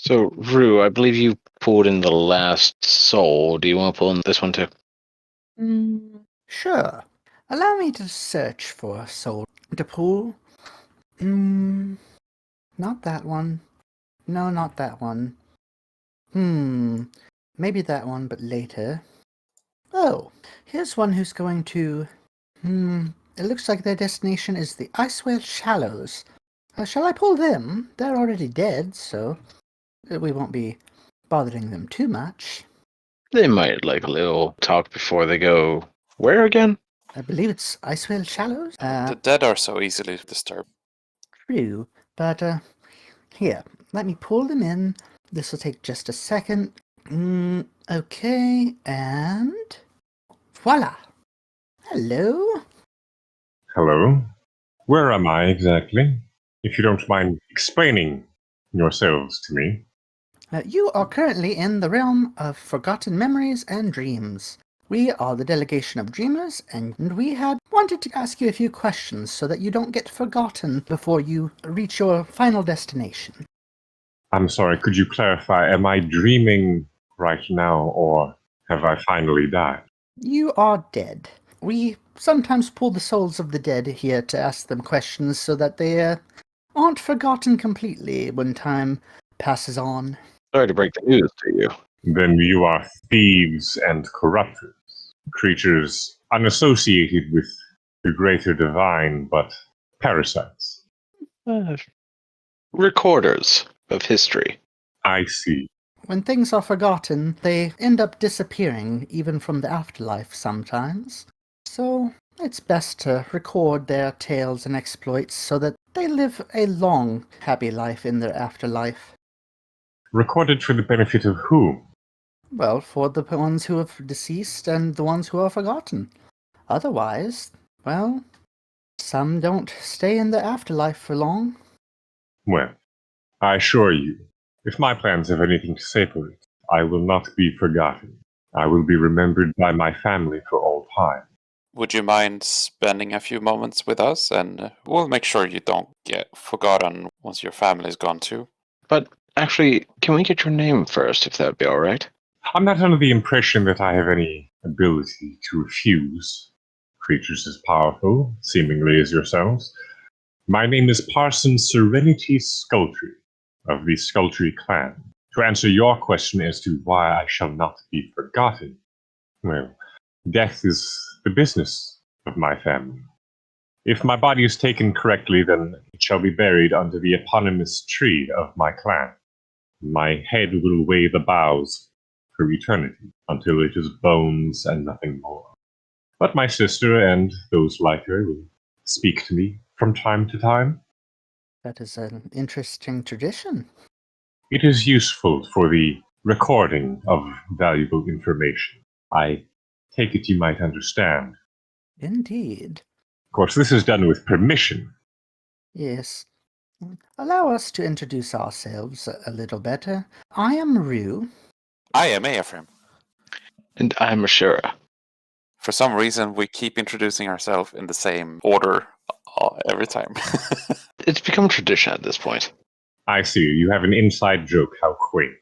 So, Rue, I believe you pulled in the last soul. Do you want to pull in this one too? Sure. Allow me to search for a soul to pull. Not that one. No, not that one. Maybe that one, but later. Oh, here's one who's going to... it looks like their destination is the Icewell Shallows. Shall I pull them? They're already dead, so we won't be bothering them too much. They might like a little talk before they go. Where again? I believe it's Icewell Shallows? The dead are so easily disturbed. True, but here, let me pull them in. This will take just a second. Okay, and voila! Hello? Hello? Where am I exactly? If you don't mind explaining yourselves to me. You are currently in the realm of forgotten memories and dreams. We are the Delegation of Dreamers, and we had wanted to ask you a few questions so that you don't get forgotten before you reach your final destination. I'm sorry, could you clarify, am I dreaming right now, or have I finally died? You are dead. We sometimes pull the souls of the dead here to ask them questions so that they aren't forgotten completely when time passes on. Sorry to break the news to you. Then you are thieves and corruptors, creatures unassociated with the greater divine, but parasites. Recorders of history. I see. When things are forgotten, they end up disappearing, even from the afterlife sometimes. So it's best to record their tales and exploits so that they live a long, happy life in their afterlife. Recorded for the benefit of whom? Well, for the ones who have deceased and the ones who are forgotten. Otherwise, well, some don't stay in the afterlife for long. Well, I assure you, if my plans have anything to say for it, I will not be forgotten. I will be remembered by my family for all time. Would you mind spending a few moments with us, and we'll make sure you don't get forgotten once your family's gone too. But actually, can we get your name first, if that would be all right? I'm not under the impression that I have any ability to refuse creatures as powerful, seemingly, as yourselves. My name is Parson Serenity Skultry, of the Skultry clan. To answer your question as to why I shall not be forgotten, well, death is the business of my family. If my body is taken correctly, then it shall be buried under the eponymous tree of my clan. My head will weigh the boughs for eternity, until it is bones and nothing more. But my sister and those like her will speak to me from time to time. That is an interesting tradition. It is useful for the recording of valuable information. I take it you might understand. Indeed. Of course, this is done with permission. Yes. Allow us to introduce ourselves a little better. I am Rue. I am Ephraim. And I'm Ashura. For some reason, we keep introducing ourselves in the same order every time. It's become tradition at this point. I see, you have an inside joke, how quaint.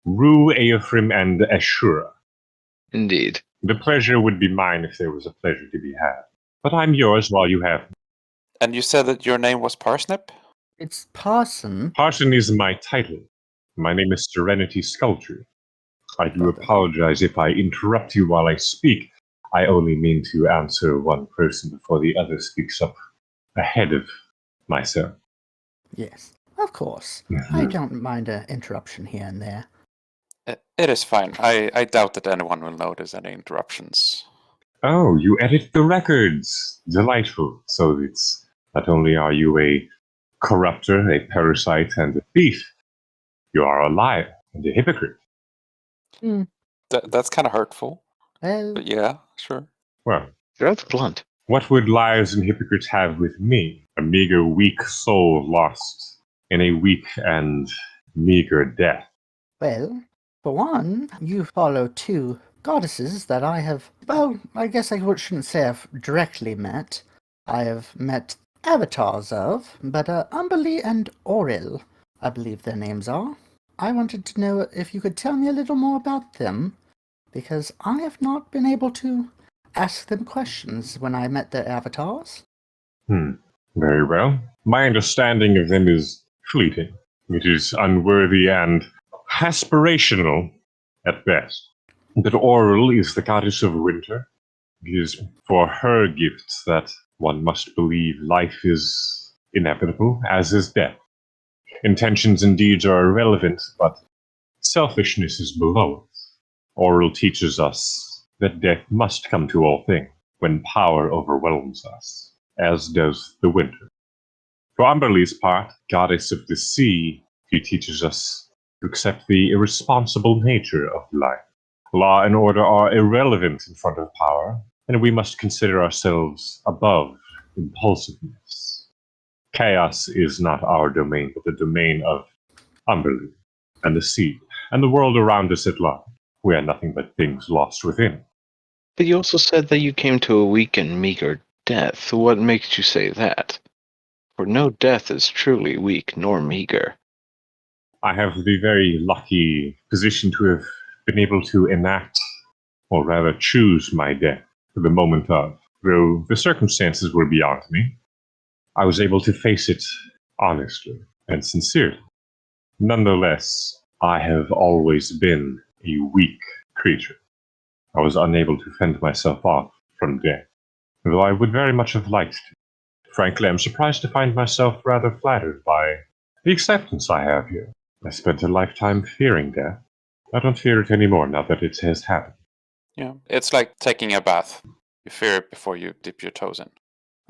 Rue, Ephraim, and Ashura. Indeed. The pleasure would be mine if there was a pleasure to be had. But I'm yours while you have me. And you said that your name was Parsnip? It's Parson. Parson is my title. My name is Serenity Skultry. I do apologize if I interrupt you while I speak. I only mean to answer one person before the other speaks up ahead of myself. Yes, of course. I don't mind an interruption here and there. It is fine. I doubt that anyone will notice any interruptions. Oh, you edit the records. Delightful. So it's not only are you a corrupter, a parasite, and a thief, you are a liar and a hypocrite. That's kind of hurtful. Well, But yeah, sure. Well, That's blunt. what would liars and hypocrites have with me? A meager, weak soul lost in a weak and meager death. well, for one, you follow two goddesses that I have, well, I guess I shouldn't say I've directly met. I have met avatars of, but Umberly and Oril, I believe their names are. I wanted to know if you could tell me a little more about them, because I have not been able to ask them questions when I met their avatars. Very well. My understanding of them is fleeting. It is unworthy and aspirational at best. But Oral is the goddess of winter. It is for her gifts that one must believe life is inevitable, as is death. Intentions and deeds are irrelevant, but selfishness is below it. Oral teaches us that death must come to all things when power overwhelms us, as does the winter. For Umberlee's part, goddess of the sea, she teaches us to accept the irresponsible nature of life. Law and order are irrelevant in front of power, and we must consider ourselves above impulsiveness. Chaos is not our domain, but the domain of Umberlee and the sea, and the world around us at large. We are nothing but things lost within. But you also said that you came to a weak and meager death. What makes you say that? For no death is truly weak nor meager. I have the very lucky position to have been able to enact, or rather choose my death for the moment of. Though the circumstances were beyond me, I was able to face it honestly and sincerely. Nonetheless, I have always been a weak creature. I was unable to fend myself off from death, though I would very much have liked to. Frankly, I'm surprised to find myself rather flattered by the acceptance I have here. I spent a lifetime fearing death. I don't fear it anymore now that it has happened. Yeah, it's like taking a bath. You fear it before you dip your toes in.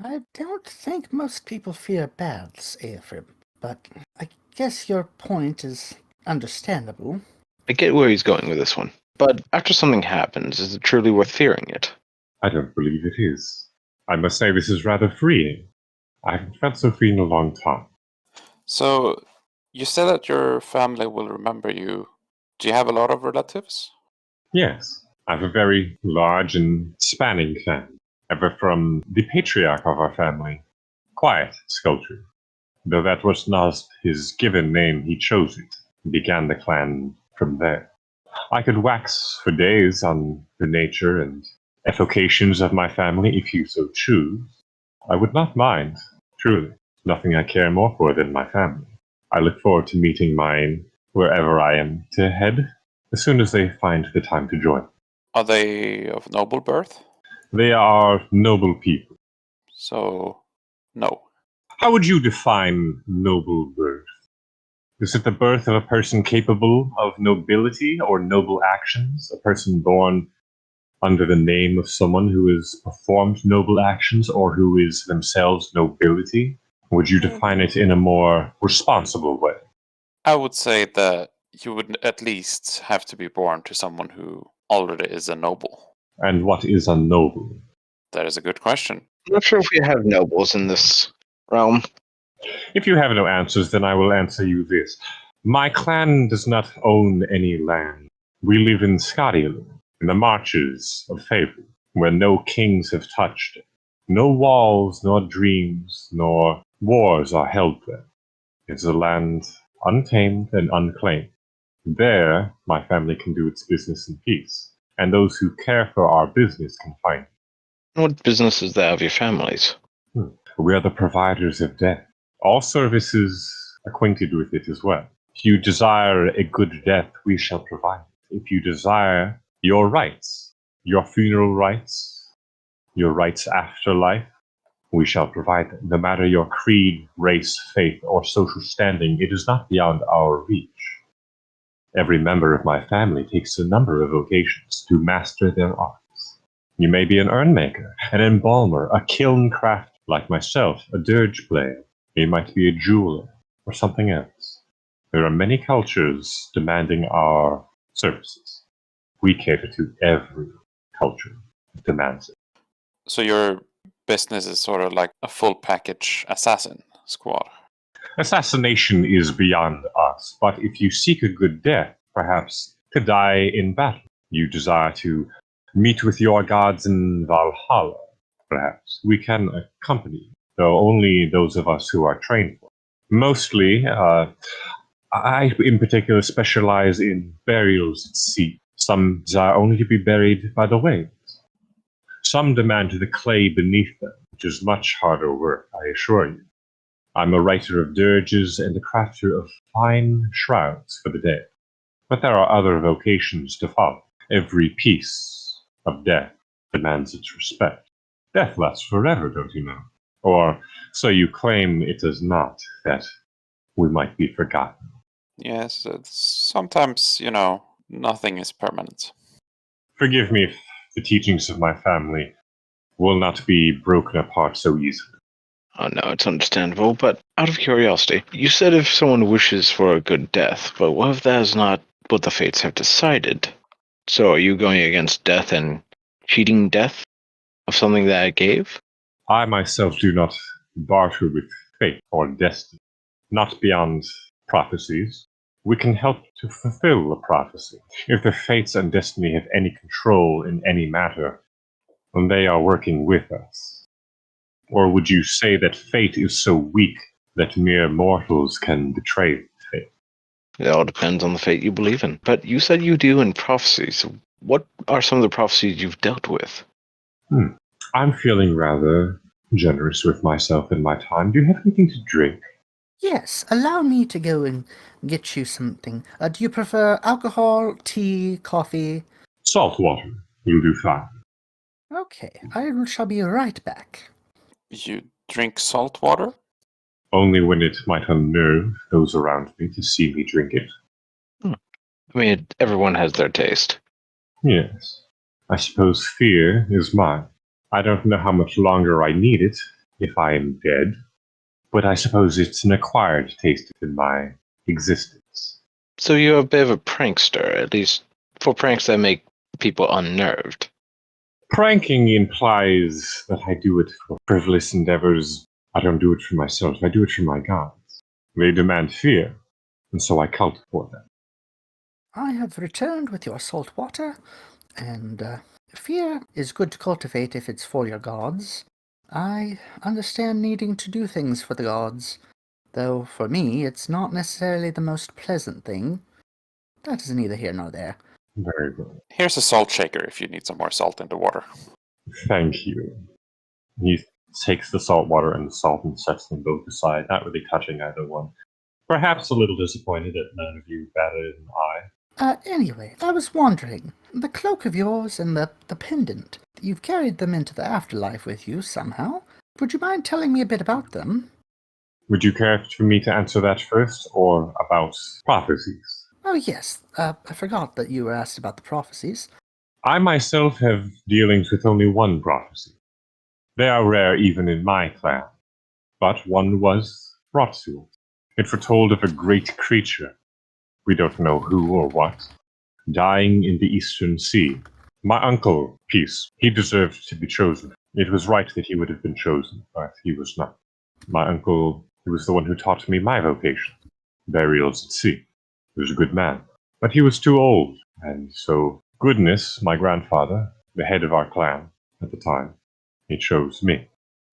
I don't think most people fear baths, Ephraim, but I guess your point is understandable. I get where he's going with this one. But after something happens, is it truly worth fearing it? I don't believe it is. I must say this is rather freeing. I haven't felt so free in a long time. So, you said that your family will remember you. Do you have a lot of relatives? Yes, I have a very large and spanning family, ever from the patriarch of our family, Quiet Skultry. Though that was not his given name, he chose it and began the clan from there. I could wax for days on the nature and evocations of my family if you so choose. I would not mind, truly. Nothing I care more for than my family. I look forward to meeting mine wherever I am to head, as soon as they find the time to join. Are they of noble birth? They are noble people. So, no. How would you define noble birth? Is it the birth of a person capable of nobility or noble actions? A person born under the name of someone who has performed noble actions or who is themselves nobility? Would you define it in a more responsible way? I would say that you would at least have to be born to someone who already is a noble. And what is a noble? That is a good question. I'm not sure if we have nobles in this realm. If you have no answers, then I will answer you this. My clan does not own any land. We live in Scotland, in the marches of Fable, where no kings have touched it. No walls, nor dreams, nor wars are held there. It's a land untamed and unclaimed. There, my family can do its business in peace, and those who care for our business can find it. What business is that of your families? We are the providers of death. All services acquainted with it as well. If you desire a good death, we shall provide it. If you desire your rights, your funeral rights, your rights after life, we shall provide them. No matter your creed, race, faith, or social standing, it is not beyond our reach. Every member of my family takes a number of vocations to master their arts. You may be an urn maker, an embalmer, a kiln crafter like myself, a dirge player. You might be a jeweler or something else. There are many cultures demanding our services. We cater to every culture that demands it. So your business is sort of like a full package assassin squad. Assassination is beyond us, but if you seek a good death, perhaps to die in battle, you desire to meet with your gods in Valhalla, perhaps we can accompany you, though only those of us who are trained for it. Mostly, I, in particular, specialize in burials at sea. Some desire only to be buried by the waves. Some demand the clay beneath them, which is much harder work, I assure you. I'm a writer of dirges and a crafter of fine shrouds for the dead. But there are other vocations to follow. Every piece of death demands its respect. Death lasts forever, don't you know? Or so you claim it does not, that we might be forgotten. Yes, sometimes, nothing is permanent. Forgive me if the teachings of my family will not be broken apart so easily. Oh no, it's understandable, but out of curiosity, you said if someone wishes for a good death, but what if that is not what the fates have decided? So are you going against death and cheating death of something that it gave? I myself do not barter with fate or destiny, not beyond prophecies. We can help to fulfill a prophecy. If the fates and destiny have any control in any matter, then they are working with us. Or would you say that fate is so weak that mere mortals can betray fate? It all depends on the fate you believe in. But you said you deal in prophecies. What are some of the prophecies you've dealt with? I'm feeling rather generous with myself and my time. Do you have anything to drink? Yes, allow me to go and get you something. Do you prefer alcohol, tea, coffee? Salt water will do fine. Okay, I shall be right back. You drink salt water? Only when it might unnerve those around me to see me drink it. I mean, everyone has their taste. Yes. I suppose fear is mine. I don't know how much longer I need it if I am dead, but I suppose it's an acquired taste in my existence. So you're a bit of a prankster, at least for pranks that make people unnerved. Pranking implies that I do it for frivolous endeavors. I don't do it for myself, I do it for my gods. They demand fear, and so I cult for them. I have returned with your salt water, and fear is good to cultivate if it's for your gods. I understand needing to do things for the gods, though for me it's not necessarily the most pleasant thing. That is neither here nor there. Very good. Here's a salt shaker if you need some more salt in the water. Thank you. He takes the salt water and the salt and sets them both aside, not really touching either one. Perhaps a little disappointed that none of you batted an eye. Anyway, I was wondering, the cloak of yours and the pendant, you've carried them into the afterlife with you somehow. Would you mind telling me a bit about them? Would you care for me to answer that first, or about prophecies? Oh yes, I forgot that you were asked about the prophecies. I myself have dealings with only one prophecy. They are rare even in my clan, but one was brought to us. It foretold of a great creature, we don't know who or what, dying in the eastern sea. My uncle, Peace, he deserved to be chosen. It was right that he would have been chosen, but he was not. My uncle, he was the one who taught me my vocation, burials at sea. He was a good man, but he was too old, and so Goodness, my grandfather, the head of our clan at the time, he chose me.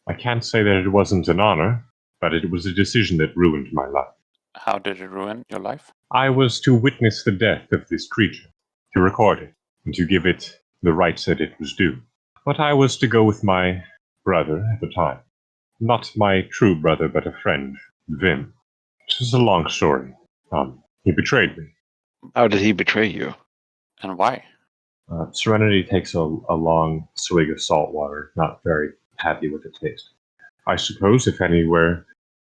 I can't say that it wasn't an honor, but it was a decision that ruined my life. How did it ruin your life? I was to witness the death of this creature, to record it, and to give it the rights that it was due. But I was to go with my brother at the time. Not my true brother, but a friend, Vim. This is a long story. He betrayed me. How did he betray you? And why? Serenity takes a long swig of salt water, not very happy with the taste. I suppose if anywhere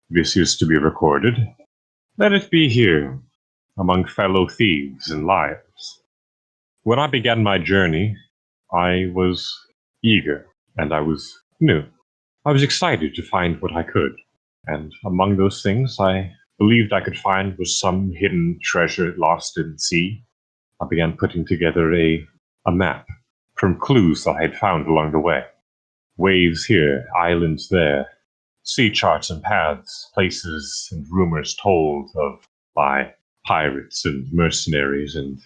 this is to be recorded, let it be here, among fellow thieves and liars. When I began my journey, I was eager, and I was new. I was excited to find what I could, and among those things I believed I could find was some hidden treasure lost in the sea. I began putting together a map from clues that I had found along the way. Waves here, islands there, sea charts and paths, places and rumors told of by pirates and mercenaries and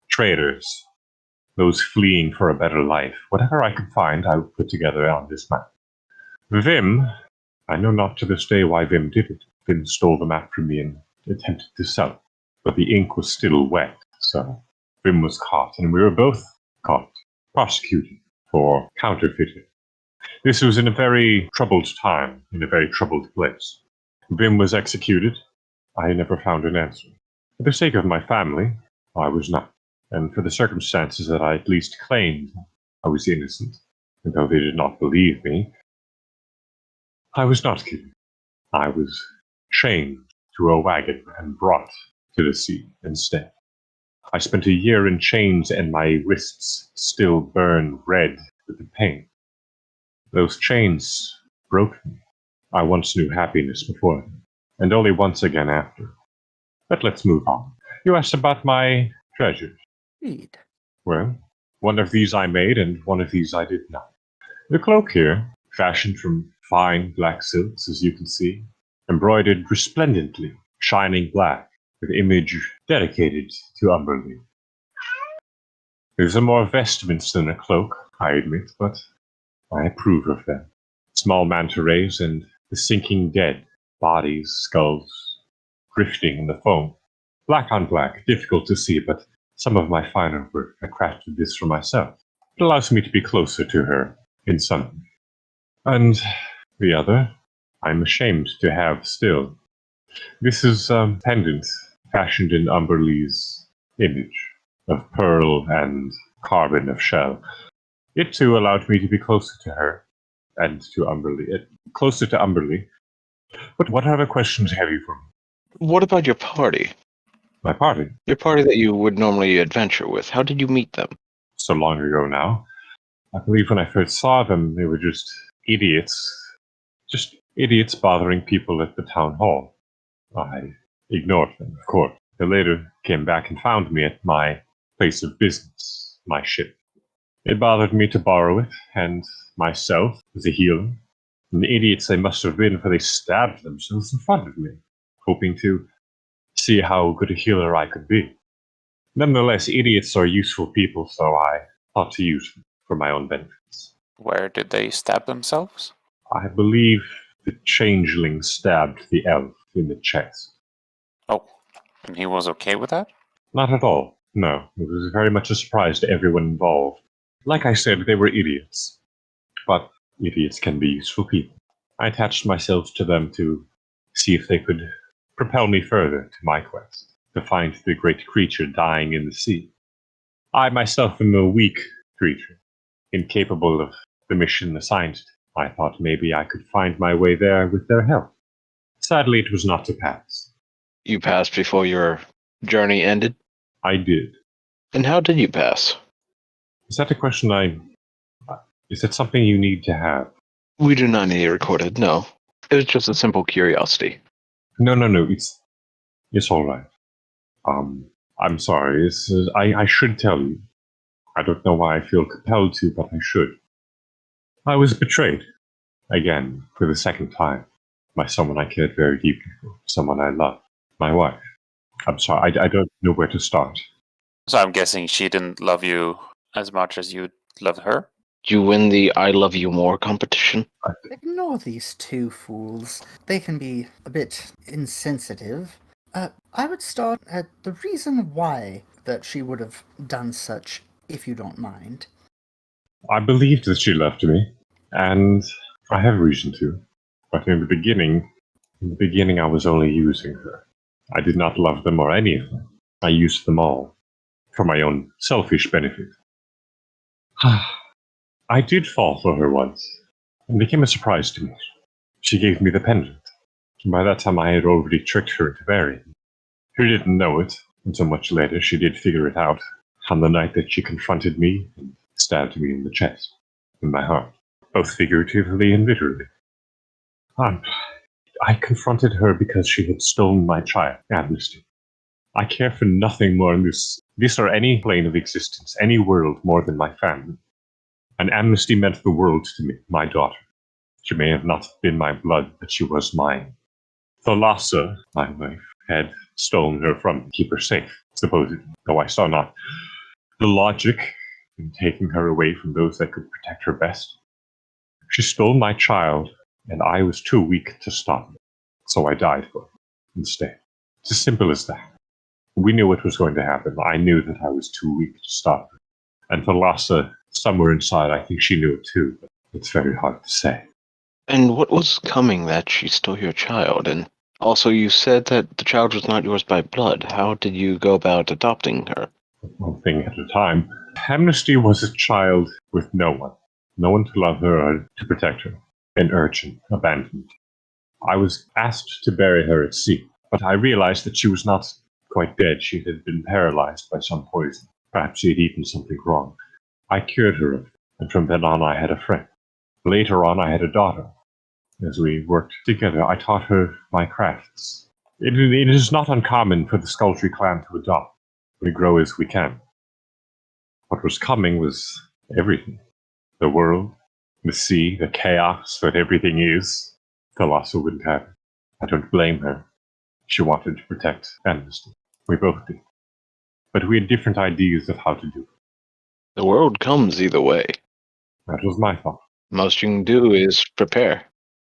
traders, those fleeing for a better life. Whatever I could find, I would put together on this map. Vim, I know not to this day why Vim did it. Vim stole the map from me and attempted to sell it, but the ink was still wet, so Vim was caught, and we were both caught, prosecuted for counterfeiting. This was in a very troubled time, in a very troubled place. Vim was executed. I never found an answer. For the sake of my family, I was not. And for the circumstances that I at least claimed I was innocent, and though they did not believe me, I was not killed. I was chained to a wagon and brought to the sea instead. I spent a year in chains, and my wrists still burn red with the pain. Those chains broke me. I once knew happiness before them, and only once again after. But let's move on. You asked about my treasures. Indeed. Well, one of these I made, and one of these I did not. The cloak here, fashioned from fine black silks, as you can see, embroidered resplendently, shining black, with image dedicated to Umberly. These are more vestments than a cloak, I admit, but I approve of them. Small manta rays and the sinking dead, bodies, skulls, drifting in the foam. Black on black, difficult to see, but some of my finer work. I crafted this for myself. It allows me to be closer to her, in some way. And the other, I'm ashamed to have still. This is a pendant fashioned in Umberly's image of pearl and carbon of shell. It too allowed me to be closer to her and to Umberly, closer to Umberly. But what other questions have you for me? What about your party? My party? Your party that you would normally adventure with. How did you meet them? So long ago now. I believe when I first saw them, they were just idiots. Just idiots bothering people at the town hall. I ignored them, of course. They later came back and found me at my place of business, my ship. It bothered me to borrow it, and myself, as a healer. And the idiots they must have been, for they stabbed themselves in front of me, hoping to see how good a healer I could be. Nonetheless, idiots are useful people, so I thought to use them for my own benefits. Where did they stab themselves? I believe the changeling stabbed the elf in the chest. Oh, and he was okay with that? Not at all, no. It was very much a surprise to everyone involved. Like I said, they were idiots. But idiots can be useful people. I attached myself to them to see if they could propel me further to my quest, to find the great creature dying in the sea. I myself am a weak creature, incapable of the mission assigned to me. I thought maybe I could find my way there with their help. Sadly, it was not to pass. You passed before your journey ended? I did. And how did you pass? Is that a question is that something you need to have? We do not need it recorded, no. It was just a simple curiosity. No, it's all right. I'm sorry. I should tell you. I don't know why I feel compelled to, but I should. I was betrayed. Again, for the second time. By someone I cared very deeply for. Someone I loved. My wife. I'm sorry, I don't know where to start. So I'm guessing she didn't love you as much as you loved her? Did you win the I Love You More competition? Ignore these two fools. They can be a bit insensitive. I would start at the reason why that she would have done such, if you don't mind. I believed that she loved me, and I have reason to. But in the beginning I was only using her. I did not love them or any of them. I used them all for my own selfish benefit. I did fall for her once. It became a surprise to me. She gave me the pendant. By that time I had already tricked her into marrying me. She didn't know it until much later. She did figure it out on the night that she confronted me and stabbed me in the chest, in my heart, both figuratively and literally. I confronted her because she had stolen my child, Amnesty. I care for nothing more in this or any plane of existence, any world more than my family. And Amnesty meant the world to me, my daughter. She may have not been my blood, but she was mine. Thalassa, my wife, had stolen her from me to keep her safe, supposedly, though I saw not the logic in taking her away from those that could protect her best. She stole my child, and I was too weak to stop her, so I died for her instead. It's as simple as that. We knew what was going to happen. I knew that I was too weak to stop her. And Thalassa, somewhere inside, I think she knew it too, but it's very hard to say. And what was coming that she stole your child? And also, you said that the child was not yours by blood. How did you go about adopting her? One thing at a time. Amnesty was a child with no one. No one to love her or to protect her. An urchin, abandoned. I was asked to bury her at sea, but I realized that she was not quite dead. She had been paralyzed by some poison. Perhaps she had eaten something wrong. I cured her of it, and from then on I had a friend. Later on I had a daughter. As we worked together, I taught her my crafts. It is not uncommon for the Skultry clan to adopt. We grow as we can. What was coming was everything. The world, the sea, the chaos that everything is. Thalassa wouldn't have it. I don't blame her. She wanted to protect Amnesty. We both did. But we had different ideas of how to do it. The world comes either way. That was my thought. Most you can do is prepare.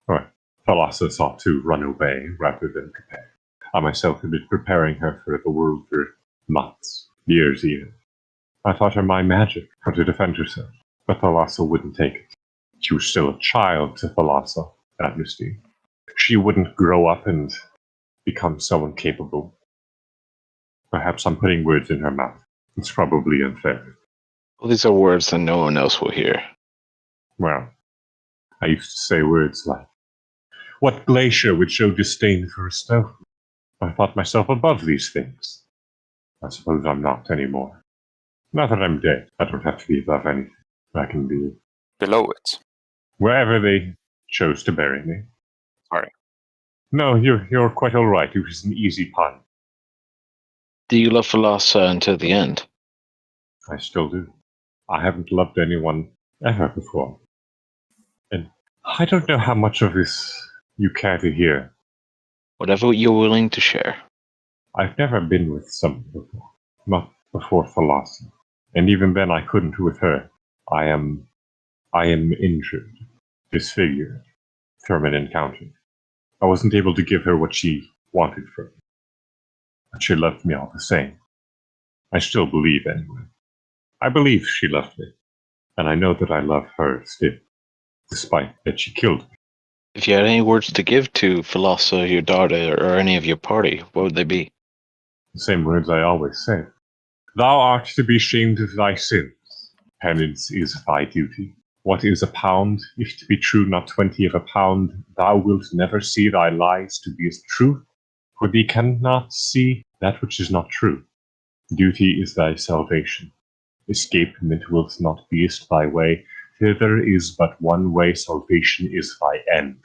Right. Thalassa sought to run away rather than prepare. I myself had been preparing her for the world for months, years even. I taught her my magic, how to defend herself, but Thalassa wouldn't take it. She was still a child to Thalassa, Amnesty. She wouldn't grow up and become so incapable. Perhaps I'm putting words in her mouth. It's probably unfair. Well, these are words that no one else will hear. Well, I used to say words like, "What glacier would show disdain for a stone?" I thought myself above these things. I suppose I'm not anymore. Now that I'm dead, I don't have to be above anything. I can be Below it. wherever they chose to bury me. Sorry. No, you're quite all right. It was an easy pun. Do you love Thalassa until the end? I still do. I haven't loved anyone ever before. And I don't know how much of this you care to hear. Whatever you're willing to share. I've never been with someone before. Not before Thalassa. And even then I couldn't with her. I am injured, disfigured, from an encounter. I wasn't able to give her what she wanted from me. But she loved me all the same. I still believe anyway. I believe she loved me. And I know that I love her still, despite that she killed me. If you had any words to give to Thalassa, your daughter, or any of your party, what would they be? The same words I always say. Thou art to be shamed of thy sins. Penance is thy duty. What is a pound, if to be true not 20 of a pound? Thou wilt never see thy lies to be as truth, for thee cannot see that which is not true. Duty is thy salvation. Escapement wilt not beest thy way. Thither is but one way, salvation is thy end.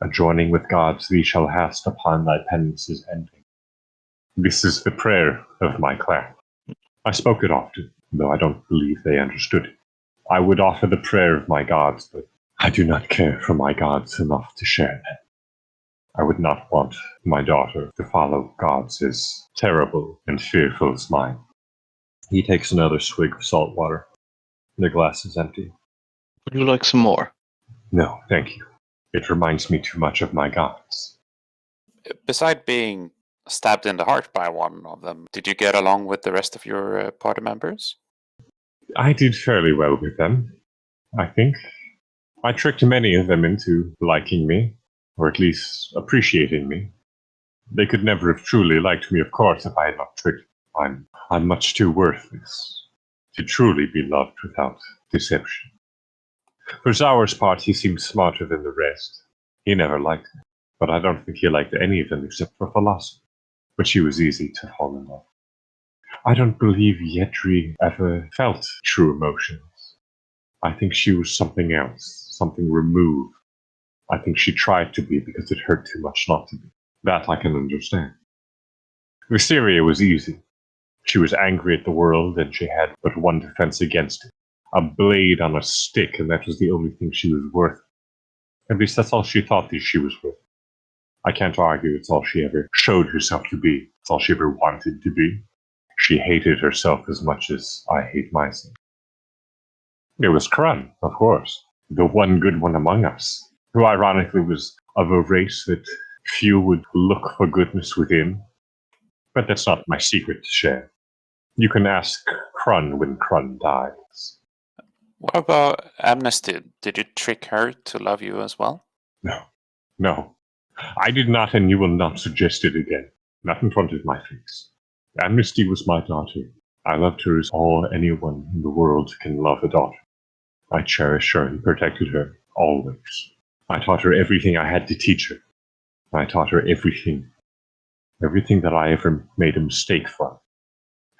A joining with gods thee shall hast upon thy penance's ending. This is the prayer of my clan. I spoke it often, though I don't believe they understood it. I would offer the prayer of my gods, but I do not care for my gods enough to share them. I would not want my daughter to follow gods as terrible and fearful as mine. He takes another swig of salt water. The glass is empty. Would you like some more? No, thank you. It reminds me too much of my gods. Beside being stabbed in the heart by one of them, did you get along with the rest of your party members? I did fairly well with them, I think. I tricked many of them into liking me, or at least appreciating me. They could never have truly liked me, of course, if I had not tricked them. I'm much too worthless to truly be loved without deception. For Zaur's part, he seemed smarter than the rest. He never liked me, but I don't think he liked any of them except for Thalassa. But she was easy to fall in love. I don't believe Yetri ever felt true emotions. I think she was something else, something removed. I think she tried to be because it hurt too much not to be. That I can understand. Viseria was easy. She was angry at the world, and she had but one defense against it. A blade on a stick, and that was the only thing she was worth. At least that's all she thought that she was worth. I can't argue it's all she ever showed herself to be. It's all she ever wanted to be. She hated herself as much as I hate myself. There was Krun, of course, the one good one among us, who ironically was of a race that few would look for goodness within. But that's not my secret to share. You can ask Krun when Krun dies. What about Amnesty? Did you trick her to love you as well? No. I did not, and you will not suggest it again. Not in front of my face. Amnesty was my daughter. I loved her as all anyone in the world can love a daughter. I cherished her and protected her, always. I taught her everything I had to teach her. I taught her everything that I ever made a mistake from,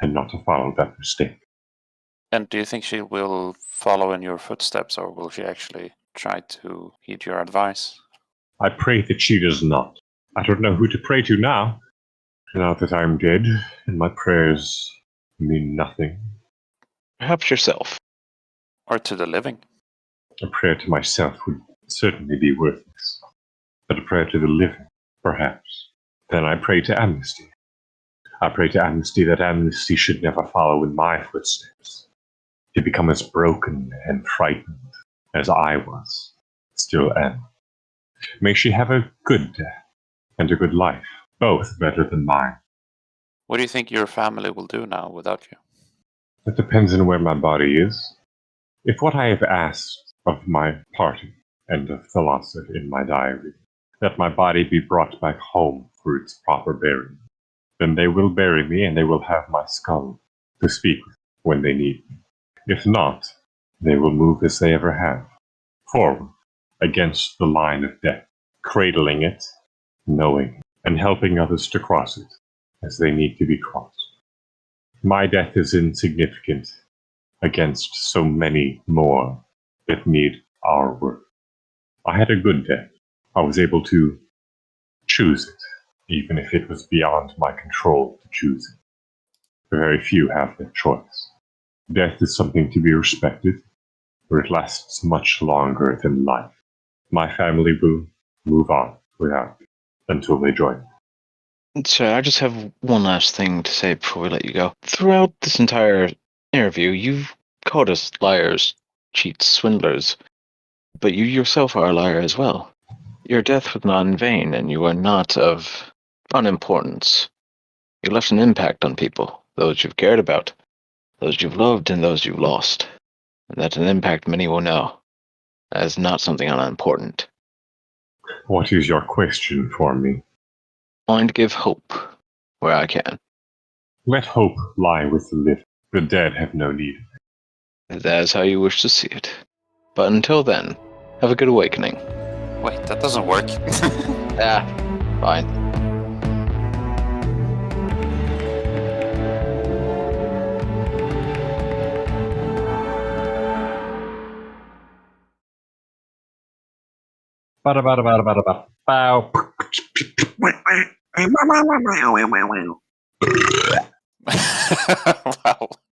and not to follow that mistake. And do you think she will follow in your footsteps, or will she actually try to heed your advice? I pray that she does not. I don't know who to pray to now that I'm dead, and my prayers mean nothing. Perhaps yourself. Or to the living? A prayer to myself would certainly be worthless, but a prayer to the living, perhaps. Then I pray to Amnesty. I pray to Amnesty that Amnesty should never follow in my footsteps, to become as broken and frightened as I was, still am. May she have a good death and a good life, both better than mine. What do you think your family will do now without you? It depends on where my body is. If what I have asked of my party and of Thalassa in my diary, that my body be brought back home for its proper burial, then they will bury me and they will have my skull to speak with when they need me. If not, they will move as they ever have, forward, against the line of death, cradling it, knowing, and helping others to cross it as they need to be crossed. My death is insignificant against so many more that need our work. I had a good death. I was able to choose it, even if it was beyond my control to choose it. Very few have that choice. Death is something to be respected, for it lasts much longer than life. My family will move on without me until they join me. So I just have one last thing to say before we let you go. Throughout this entire interview, you've called us liars, cheats, swindlers, but you yourself are a liar as well. Your death was not in vain, and you are not of unimportance. You left an impact on people, those you've cared about, those you've loved, and those you've lost. And that's an impact many will know. That is not something unimportant. What is your question for me? I want to give hope where I can. Let hope lie with the living. The dead have no need of it. If that is how you wish to see it. But until then, have a good awakening. Wait, that doesn't work. Fine. Bow. Wow.